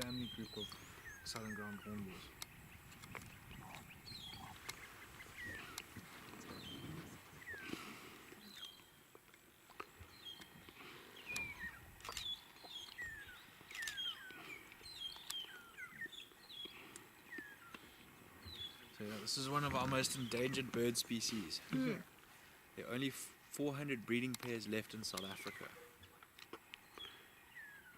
family group of southern ground hornbills. So yeah, this is one of our most endangered bird species. Mm. There are only 400 breeding pairs left in South Africa.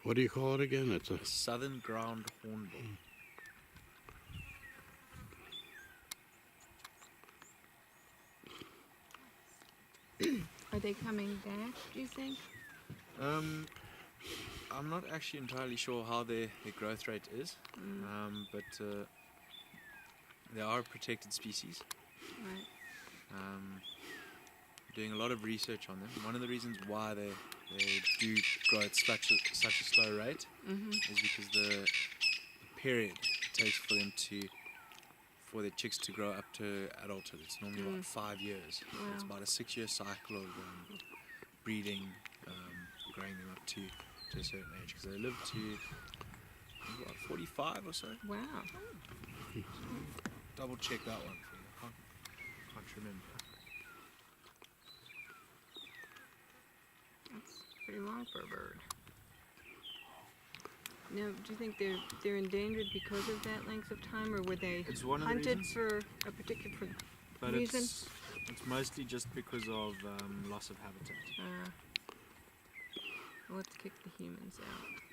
What do you call it again? It's a Southern ground hornbill. Are they coming back, do you think? I'm not actually entirely sure how their growth rate is, but they are a protected species. Right. Doing a lot of research on them. One of the reasons why they do grow at such a slow rate is because the period it takes for their chicks to grow up to adulthood. It's normally about 5 years. Wow. It's about a 6-year cycle of breeding, growing them up to a certain age, because they live to about 45 or so. Wow. Double check that one for you. Can't remember. That's pretty long for a bird. Now, do you think they're endangered because of that length of time, or were they It's one of the hunted reasons. for a particular But reason? it's mostly just because of loss of habitat. Let's kick the humans out.